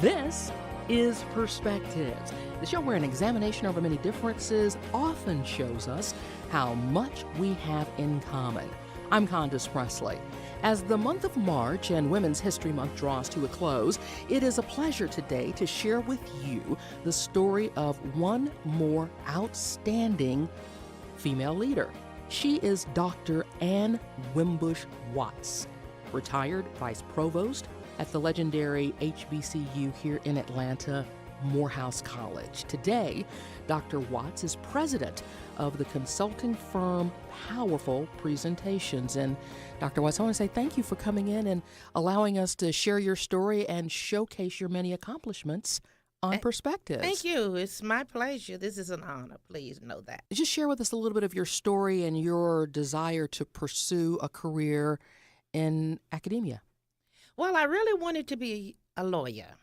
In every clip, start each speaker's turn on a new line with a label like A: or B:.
A: This is Perspectives, the show where an examination over many differences often shows us how much we have in common. I'm Condace Pressley. As the month of March and Women's History Month draws to a close, it is a pleasure today to share with you the story of one more outstanding female leader. She is Dr. Ann Wimbush Watts, retired Vice Provost at the legendary HBCU here in Atlanta, Morehouse College. Today, Dr. Watts is president of the consulting firm Powerful Presentations. And Dr. Watts, I want to say thank you for coming in and allowing us to share your story and showcase your many accomplishments on Perspectives.
B: Thank you. It's my pleasure. This is an honor. Please know that.
A: Just share with us a little bit of your story and your desire to pursue a career in academia.
B: Well, I really wanted to be a lawyer.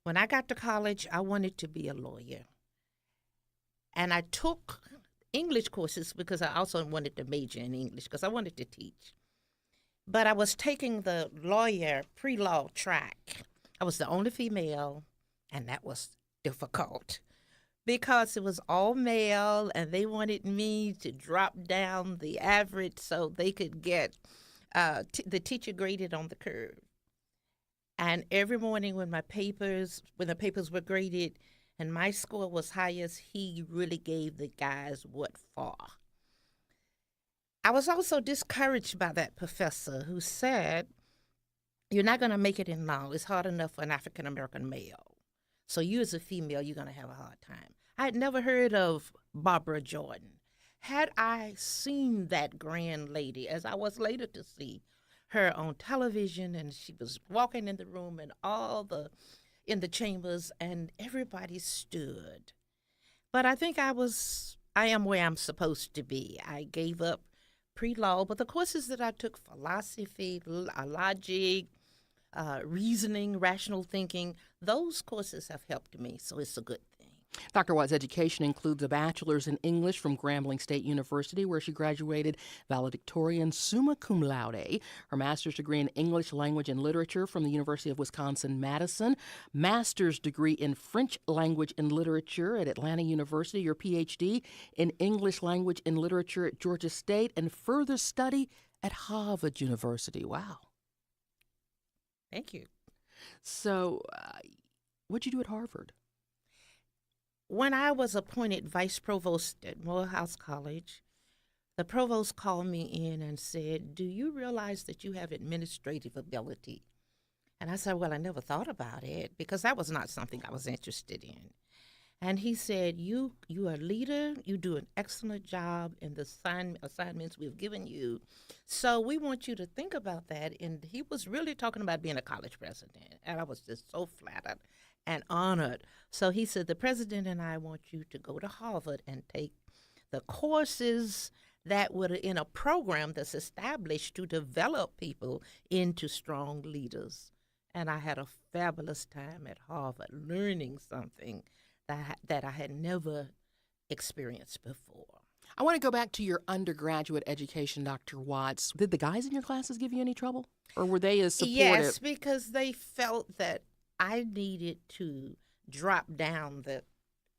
B: When I got to college, I wanted to be a lawyer. And I took English courses because I also wanted to major in English because I wanted to teach. But I was taking the lawyer pre-law track. I was the only female, and that was difficult because it was all male, and they wanted me to drop down the average so they could get the teacher graded on the curve. And every morning when the papers were graded and my score was highest, he really gave the guys what for. I was also discouraged by that professor who said, "You're not going to make it in law. It's hard enough for an African-American male. So you as a female, you're going to have a hard time." I had never heard of Barbara Jordan. Had I seen that grand lady, as I was later to see her on television, and she was walking in the room and in the chambers, and everybody stood. But I think I am where I'm supposed to be. I gave up pre-law, but the courses that I took, philosophy, logic, reasoning, rational thinking, those courses have helped me, so it's a good thing.
A: Dr. Watt's education includes a bachelor's in English from Grambling State University, where she graduated valedictorian summa cum laude, her master's degree in English language and literature from the University of Wisconsin-Madison, master's degree in French language and literature at Atlanta University, your PhD in English language and literature at Georgia State, and further study at Harvard University. Wow.
B: Thank you.
A: So, what'd you do at Harvard?
B: When I was appointed vice provost at Morehouse College, the provost called me in and said, "Do you realize that you have administrative ability?" And I said, "Well, I never thought about it because that was not something I was interested in." And he said, you are a leader. You do an excellent job in the assignments we've given you. So we want you to think about that. And he was really talking about being a college president. And I was just so flattered and honored. So he said, "The president and I want you to go to Harvard and take the courses that were in a program that's established to develop people into strong leaders." And I had a fabulous time at Harvard learning something that I had never experienced before.
A: I want to go back to your undergraduate education, Dr. Watts. Did the guys in your classes give you any trouble? Or were they as supportive?
B: Yes, because they felt that I needed to drop down the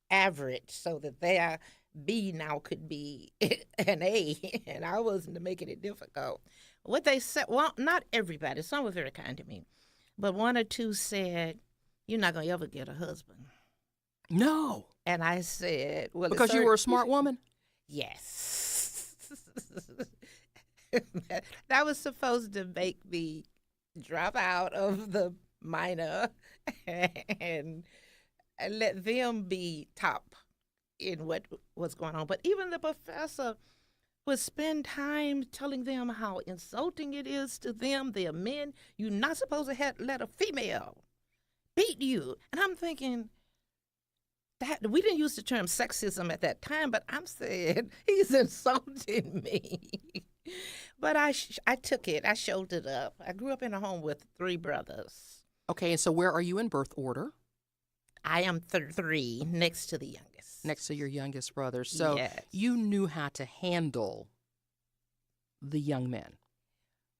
B: average so that their B now could be an A, and I wasn't making it difficult. What they said, well, not everybody. Some were very kind to me. But one or two said, "You're not going to ever get a husband."
A: No.
B: And I said, "Well,
A: because you were a smart woman?"
B: Yes. That was supposed to make me drop out of the minor and let them be top in what was going on. But even the professor would spend time telling them how insulting it is to them. They're men. You're not supposed to let a female beat you. And I'm thinking, that we didn't use the term sexism at that time, but I'm saying he's insulting me. But I took it. I shouldered up. I grew up in a home with 3 brothers.
A: Okay, and so where are you in birth order?
B: I am 3, next to the youngest.
A: Next to your youngest brother. So
B: yes.
A: You knew how to handle the young men.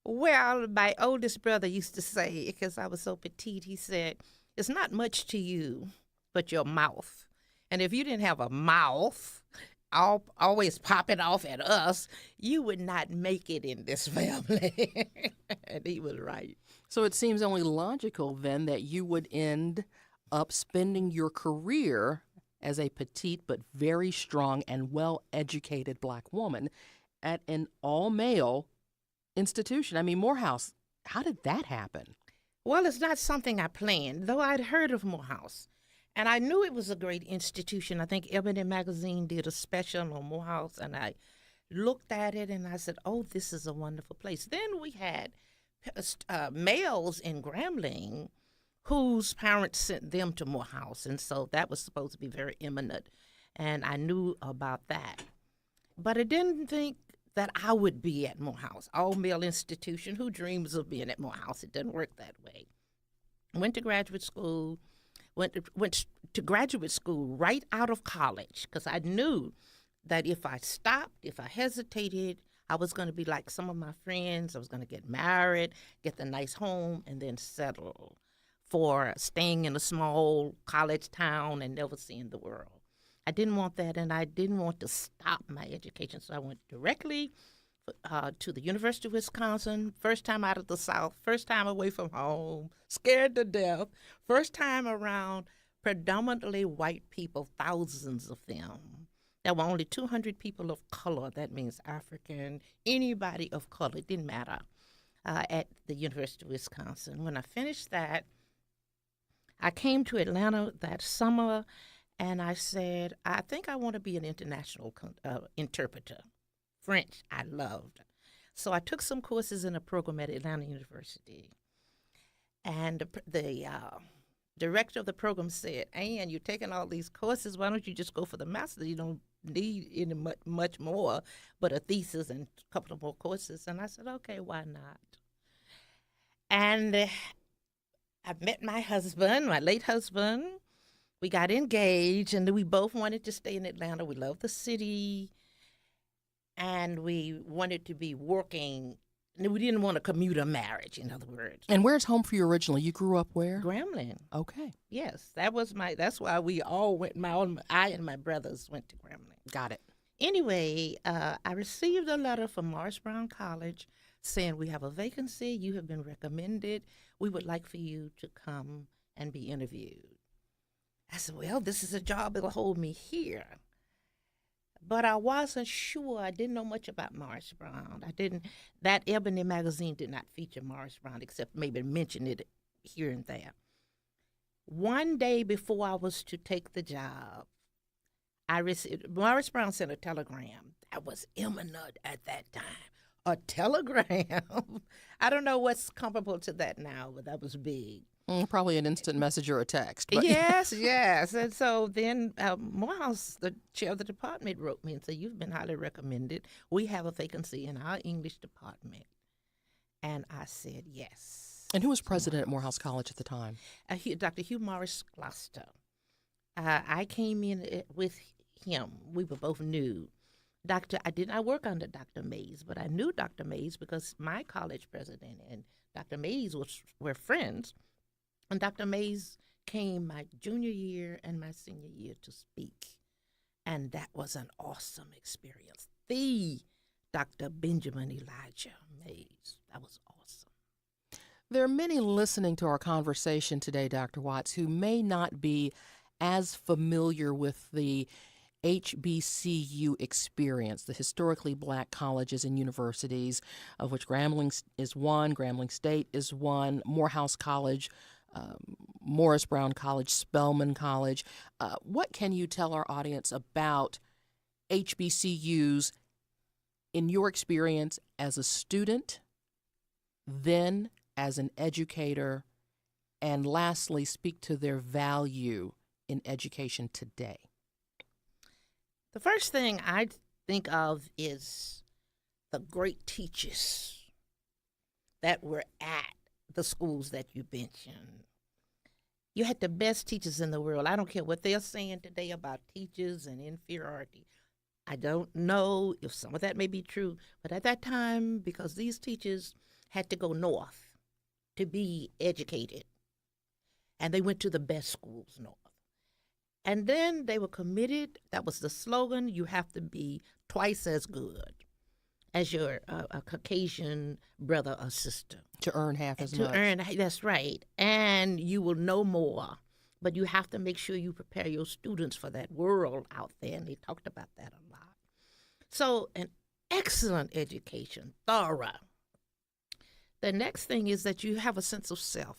B: Well, my oldest brother used to say, because I was so petite, he said, it's not much to you but your mouth. And if you didn't have a mouth always popping off at us, you would not make it in this family. And he was right.
A: So it seems only logical then that you would end up spending your career as a petite but very strong and well-educated Black woman at an all-male institution. I mean, Morehouse, how did that happen?
B: Well, it's not something I planned, though I'd heard of Morehouse. And I knew it was a great institution. I think Ebony Magazine did a special on Morehouse, and I looked at it and I said, oh, this is a wonderful place. Then we had males in Grambling whose parents sent them to Morehouse, and so that was supposed to be very eminent, and I knew about that. But I didn't think that I would be at Morehouse, all-male institution. Who dreams of being at Morehouse? It doesn't work that way. Went to graduate school, went to graduate school right out of college, because I knew that if I stopped, if I hesitated, I was going to be like some of my friends. I was going to get married, get the nice home, and then settle for staying in a small college town and never seeing the world. I didn't want that, and I didn't want to stop my education, so I went directly to the University of Wisconsin, first time out of the South, first time away from home, scared to death, first time around predominantly white people, thousands of them. There were only 200 people of color, that means African, anybody of color, it didn't matter, at the University of Wisconsin. When I finished that, I came to Atlanta that summer, and I said, I think I want to be an international interpreter. French, I loved. So I took some courses in a program at Atlanta University. And the director of the program said, Ann, you're taking all these courses. Why don't you just go for the master's? You don't need any much more but a thesis and a couple of more courses. And I said, okay, why not? And I met my husband, my late husband. We got engaged, and we both wanted to stay in Atlanta. We loved the city, and we wanted to be working. We didn't want a commuter marriage, in other words.
A: And where's home for you originally? You grew up where?
B: Grambling.
A: Okay.
B: Yes, that's why we all went, I and my brothers went to Grambling.
A: Got it.
B: Anyway, I received a letter from Morris Brown College saying, we have a vacancy, you have been recommended, we would like for you to come and be interviewed. I said, well, this is a job that'll hold me here. But I wasn't sure. I didn't know much about Morris Brown. That Ebony magazine did not feature Morris Brown, except maybe mention it here and there. One day before I was to take the job, Morris Brown sent a telegram that was imminent at that time. A telegram. I don't know what's comparable to that now, but that was big.
A: Probably an instant message or a text. But
B: Yes, yes. And so then Morehouse, the chair of the department, wrote me and said, you've been highly recommended. We have a vacancy in our English department. And I said, yes.
A: And who was president at Morehouse College at the time?
B: Dr. Hugh Morris Gloucester. I came in with him. We were both new. I did not work under Dr. Mays, but I knew Dr. Mays because my college president and Dr. Mays were friends. And Dr. Mays came my junior year and my senior year to speak. And that was an awesome experience. The Dr. Benjamin Elijah Mays. That was awesome.
A: There are many listening to our conversation today, Dr. Watts, who may not be as familiar with the HBCU experience, the historically Black colleges and universities, of which Grambling is one, Grambling State is one, Morehouse College, Morris Brown College, Spelman College. What can you tell our audience about HBCUs in your experience as a student, then as an educator, and lastly, speak to their value in education today?
B: The first thing I think of is the great teachers that were at the schools that you mentioned. You had the best teachers in the world. I don't care what they're saying today about teachers and inferiority. I don't know if some of that may be true, but at that time, because these teachers had to go north to be educated, and they went to the best schools north. And then they were committed. That was the slogan. You have to be twice as good as your a Caucasian brother or sister.
A: To earn half as much.
B: That's right. And you will know more. But you have to make sure you prepare your students for that world out there. And they talked about that a lot. So an excellent education, thorough. The next thing is that you have a sense of self,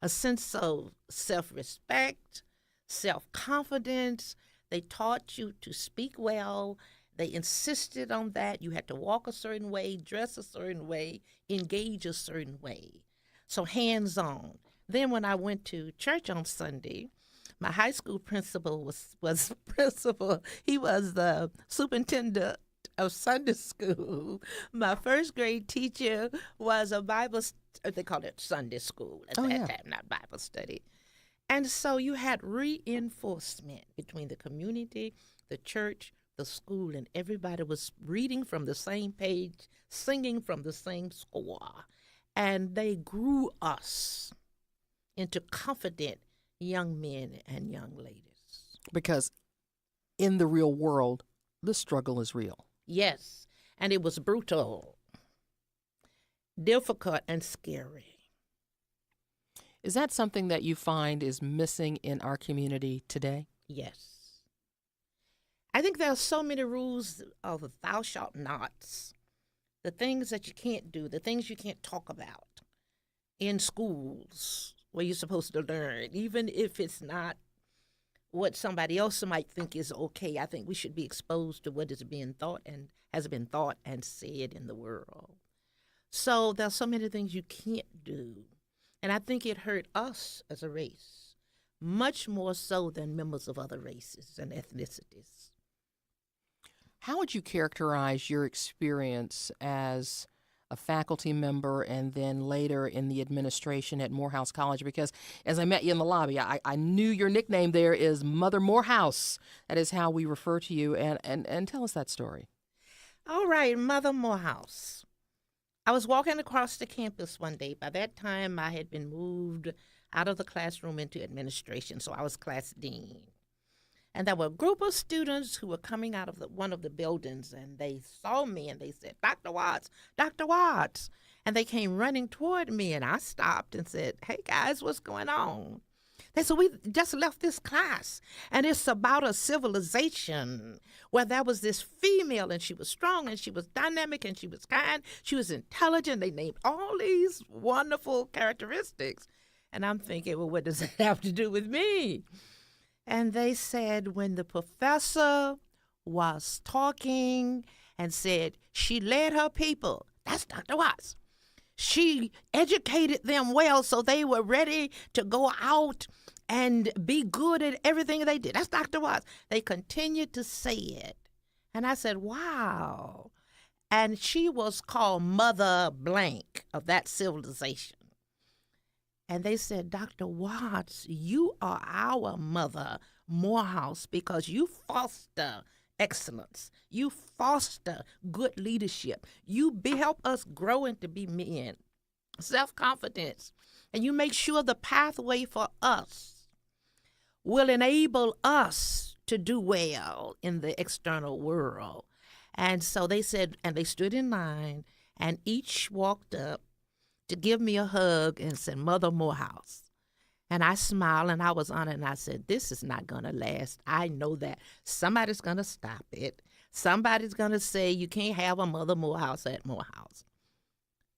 B: a sense of self-respect, self-confidence. They taught you to speak well. They insisted on that. You had to walk a certain way, dress a certain way, engage a certain way. So hands-on. Then when I went to church on Sunday, my high school principal was principal. He was the superintendent of Sunday school. My first grade teacher was a they called it Sunday school at that time, not Bible study. And so you had reinforcement between the community, the church, the school, and everybody was reading from the same page, singing from the same score. And they grew us into confident young men and young ladies.
A: Because in the real world, the struggle is real.
B: Yes, and it was brutal, difficult, and scary.
A: Is that something that you find is missing in our community today?
B: Yes. I think there are so many rules of thou shalt nots, the things that you can't do, the things you can't talk about in schools where you're supposed to learn, even if it's not what somebody else might think is okay. I think we should be exposed to what is being thought and has been thought and said in the world. So there's so many things you can't do. And I think it hurt us as a race, much more so than members of other races and ethnicities.
A: How would you characterize your experience as a faculty member and then later in the administration at Morehouse College? Because as I met you in the lobby, I knew your nickname there is Mother Morehouse. That is how we refer to you. And tell us that story.
B: All right, Mother Morehouse. I was walking across the campus one day. By that time, I had been moved out of the classroom into administration, so I was class dean. And there were a group of students who were coming out of one of the buildings, and they saw me, and they said, Dr. Watts, Dr. Watts. And they came running toward me, and I stopped and said, hey, guys, what's going on? They said, we just left this class, and it's about a civilization where there was this female, and she was strong, and she was dynamic, and she was kind, she was intelligent. They named all these wonderful characteristics. And I'm thinking, well, what does that have to do with me? And they said when the professor was talking and said she led her people, that's Dr. Watts. She educated them well so they were ready to go out and be good at everything they did. That's Dr. Watts. They continued to say it. And I said, wow. And she was called Mother Blank of that civilization. And they said, Dr. Watts, you are our Mother Morehouse because you foster excellence. You foster good leadership. You help us grow into be men, self-confidence. And you make sure the pathway for us will enable us to do well in the external world. And so they said, and they stood in line, and each walked up to give me a hug and said, Mother Morehouse. And I smiled and I was honored and I said, this is not going to last. I know that. Somebody's going to stop it. Somebody's going to say you can't have a Mother Morehouse at Morehouse.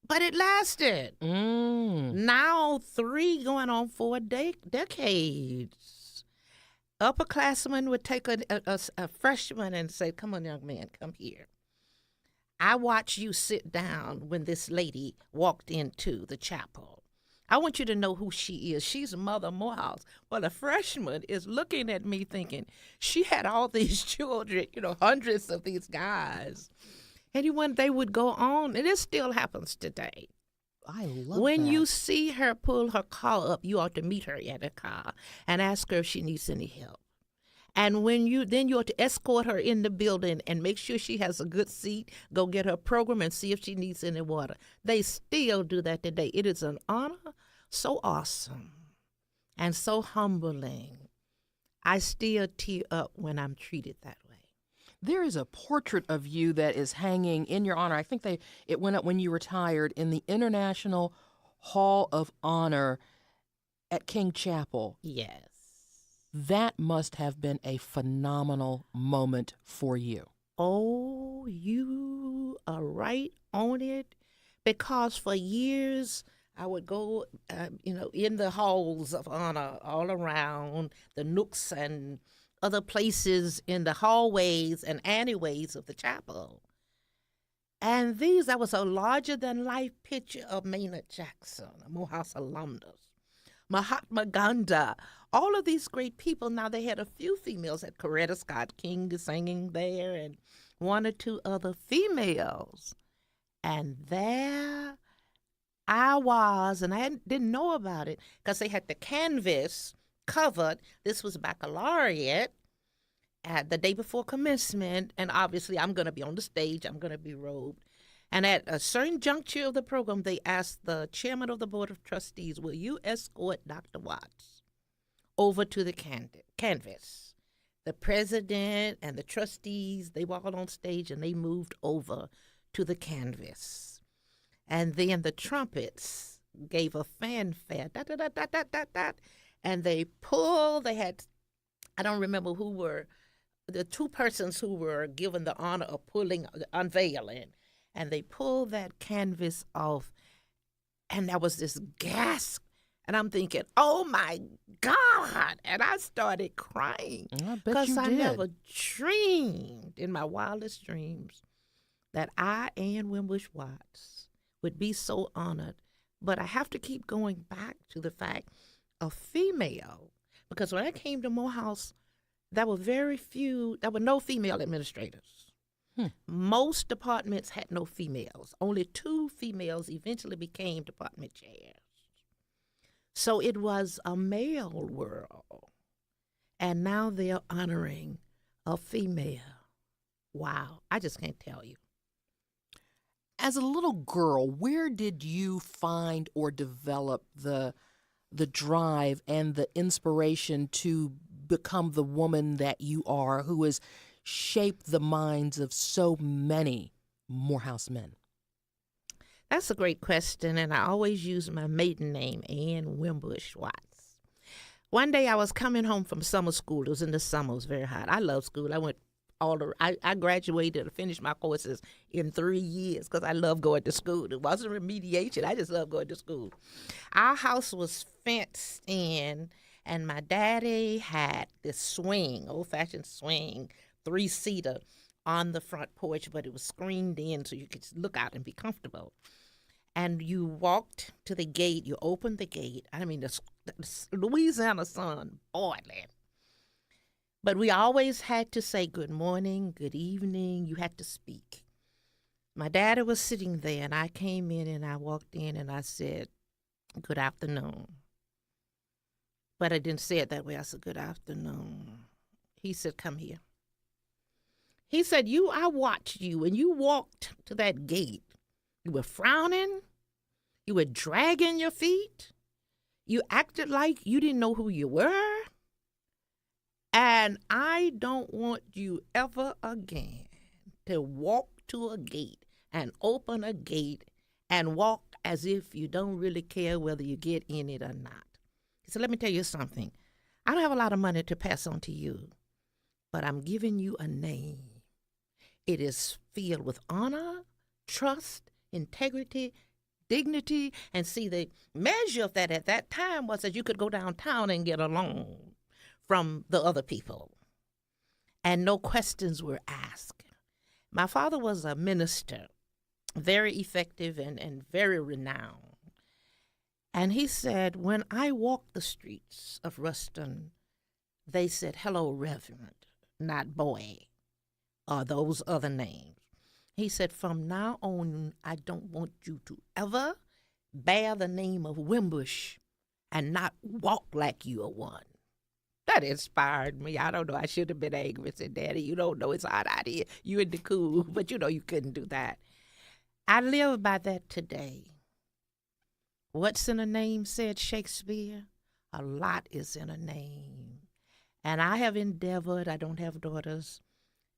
B: But it lasted. Now 3 going on 4 decades. Upperclassmen would take a freshman and say, come on, young man, come here. I watched you sit down when this lady walked into the chapel. I want you to know who she is. She's Mother Morehouse. Well, a freshman is looking at me thinking, she had all these children, hundreds of these guys. And they would go on, and it still happens today.
A: I love
B: when
A: that.
B: you see her pull her car up, you ought to meet her at her car and ask her if she needs any help. And then you ought to escort her in the building and make sure she has a good seat, go get her program and see if she needs any water. They still do that today. It is an honor so awesome and so humbling. I still tear up when I'm treated that way.
A: There is a portrait of you that is hanging in your honor. I think it went up when you retired in the International Hall of Honor at King Chapel.
B: Yes.
A: That must have been a phenomenal moment for you.
B: Oh, you are right on it. Because for years, I would go, in the halls of honor all around, the nooks and other places in the hallways and alleyways of the chapel. And that was a larger-than-life picture of Maynard Jackson, a Morehouse alumnus, Mahatma Gandhi, all of these great people. Now, they had a few females. At Coretta Scott King is singing there, and one or two other females. And there I was, and I didn't know about it because they had the canvas covered. This was baccalaureate at the day before commencement, and obviously I'm going to be on the stage. I'm going to be robed. And at a certain juncture of the program, they asked the chairman of the Board of Trustees, will you escort Dr. Watts over to the canvas? The president and the trustees, they were all on stage, and they moved over to the canvas. And then the trumpets gave a fanfare, and they had, I don't remember who were, the two persons who were given the honor of unveiling, and they pulled that canvas off, and there was this gasp, and I'm thinking, oh my God, and I started crying.
A: Because
B: I never dreamed in my wildest dreams that I, Ann Wimbush Watts, would be so honored. But I have to keep going back to the fact of female, because when I came to Morehouse, there were no female administrators. Most departments had no females. Only 2 females eventually became department chairs. So it was a male world. And now they're honoring a female. Wow, I just can't tell you.
A: As a little girl, where did you find or develop the drive and the inspiration to become the woman that you are, who has shaped the minds of so many Morehouse men?
B: That's a great question, and I always use my maiden name, Ann Wimbush Watts. One day I was coming home from summer school. It was in the summer. It was very hot. I love school. I graduated or finished my courses in 3 years because I love going to school. It wasn't remediation. I just love going to school. Our house was fenced in, and my daddy had this swing, old-fashioned swing, 3-seater on the front porch, but it was screened in so you could look out and be comfortable. And you walked to the gate. You opened the gate. I mean, the Louisiana sun boiling. But we always had to say good morning, good evening. You had to speak. My daddy was sitting there, and I came in, and I walked in, and I said, good afternoon. But I didn't say it that way. I said, good afternoon. He said, come here. He said, I watched you, and you walked to that gate. You were frowning. You were dragging your feet. You acted like you didn't know who you were. And I don't want you ever again to walk to a gate and open a gate and walk as if you don't really care whether you get in it or not. He said, let me tell you something. I don't have a lot of money to pass on to you, but I'm giving you a name. It is filled with honor, trust, integrity, dignity. And see, the measure of that at that time was that you could go downtown and get a loan from the other people, and no questions were asked. My father was a minister, very effective and very renowned. And he said, when I walked the streets of Ruston, they said, hello, Reverend, not boy, or those other names. He said, from now on, I don't want you to ever bear the name of Wimbush and not walk like you are one. That inspired me. I don't know. I should have been angry and said, Daddy, you don't know it's hot out here. You in the cool, but you couldn't do that. I live by that today. What's in a name, said Shakespeare? A lot is in a name. And I have endeavored, I don't have daughters,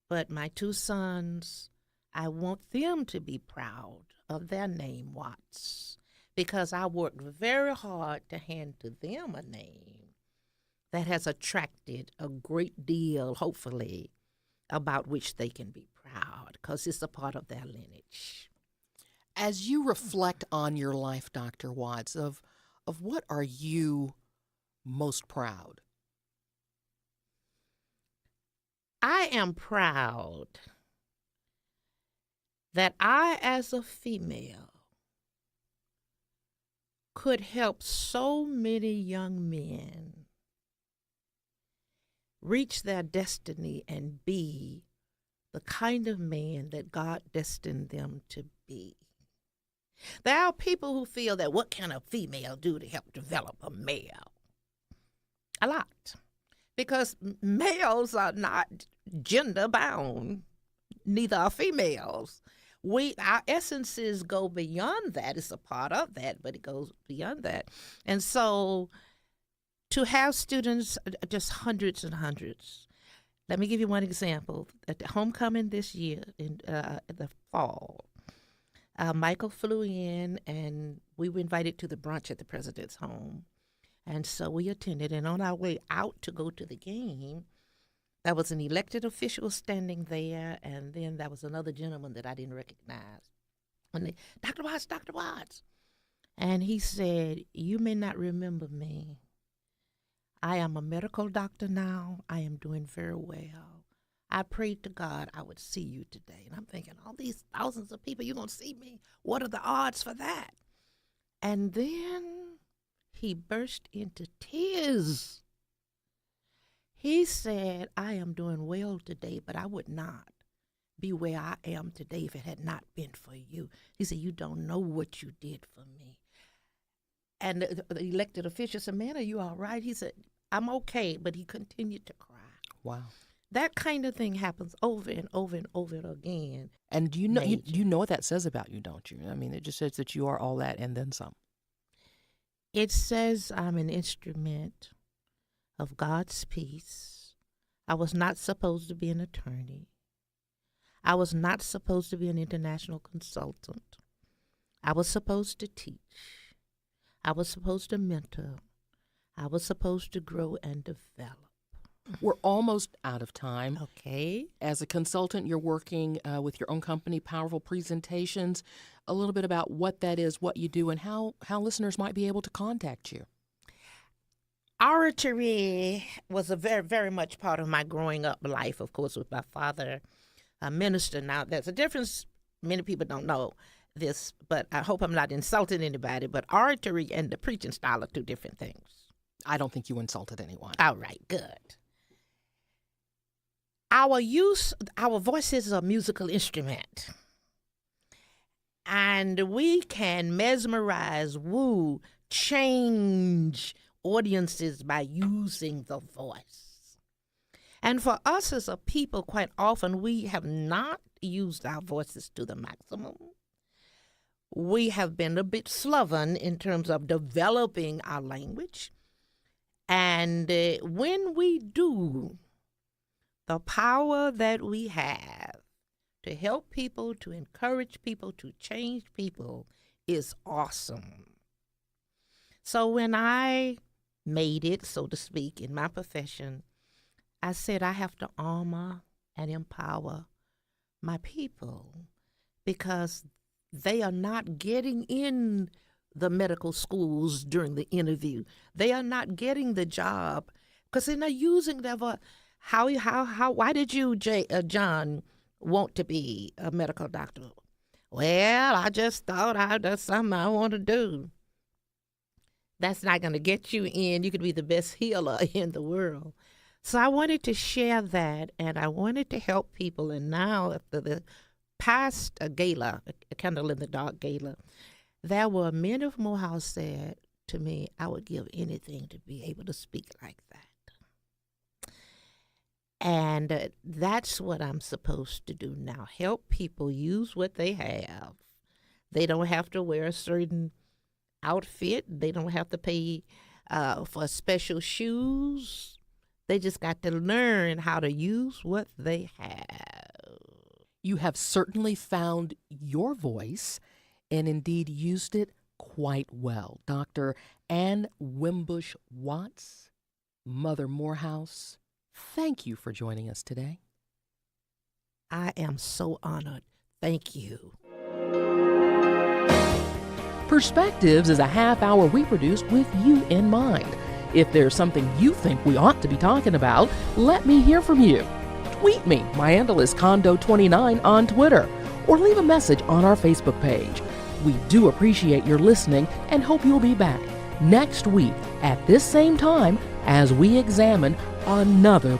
B: but my two sons, I want them to be proud of their name, Watts, because I worked very hard to hand to them a name that has attracted a great deal, hopefully, about which they can be proud, because it's a part of their lineage.
A: As you reflect on your life, Dr. Watts, of what are you most proud?
B: I am proud that I, as a female, could help so many young men reach their destiny and be the kind of man that God destined them to be. There are people who feel that what can a female do to help develop a male? A lot. Because males are not gender bound, neither are females. Our essences go beyond that. It's a part of that, but it goes beyond that. And so to have students, just hundreds and hundreds. Let me give you one example. At the homecoming this year in the fall, Michael flew in, and we were invited to the brunch at the president's home. And so we attended, and on our way out to go to the game, there was an elected official standing there, and then there was another gentleman that I didn't recognize. And Dr. Watts. And he said, "You may not remember me. I am a medical doctor now. I am doing very well. I prayed to God I would see you today." And I'm thinking, all these thousands of people, you're going to see me? What are the odds for that? And then he burst into tears. He said, "I am doing well today, but I would not be where I am today if it had not been for you." He said, "You don't know what you did for me." And the elected official said, "Man, are you all right?" He said, "I'm okay," but he continued to cry.
A: Wow.
B: That kind of thing happens over and over and over again.
A: And you know what that says about you, don't you? I mean, it just says that you are all that and then some.
B: It says I'm an instrument of God's peace. I was not supposed to be an attorney. I was not supposed to be an international consultant. I was supposed to teach. I was supposed to mentor. I was supposed to grow and develop.
A: We're almost out of time.
B: Okay.
A: As a consultant, you're working with your own company, Powerful Presentations. A little bit about what that is, what you do, and how listeners might be able to contact you.
B: Oratory was a very, very much part of my growing up life, of course, with my father, a minister. Now, there's a difference. Many people don't know this, but I hope I'm not insulting anybody, but oratory and the preaching style are two different things.
A: I don't think you insulted anyone.
B: All right, good. Our voice is a musical instrument. And we can mesmerize, woo, change audiences by using the voice. And for us as a people, quite often, we have not used our voices to the maximum. We have been a bit sloven in terms of developing our language. And when we do, the power that we have to help people, to encourage people, to change people is awesome. So when I made it, so to speak, in my profession, I said I have to armor and empower my people because they are not getting in the medical schools during the interview. They are not getting the job because they're not using their voice. Why did you, John, want to be a medical doctor? Well, I just thought that's something I want to do. That's not going to get you in. You could be the best healer in the world. So I wanted to share that, and I wanted to help people. And now, after the past gala, a Candle in the Dark gala, there were men of Morehouse said to me, I would give anything to be able to speak like that. And that's what I'm supposed to do now. Help people use what they have. They don't have to wear a certain outfit. They don't have to pay for special shoes. They just got to learn how to use what they have.
A: You have certainly found your voice and indeed used it quite well. Dr. Ann Wimbush Watts, Mother Morehouse, thank you for joining us today.
B: I am so honored. Thank you.
A: Perspectives is a half hour we produce with you in mind. If there's something you think we ought to be talking about, let me hear from you. Tweet me. My handle is Condo29 on Twitter, or leave a message on our Facebook page. We do appreciate your listening and hope you'll be back next week at this same time as we examine another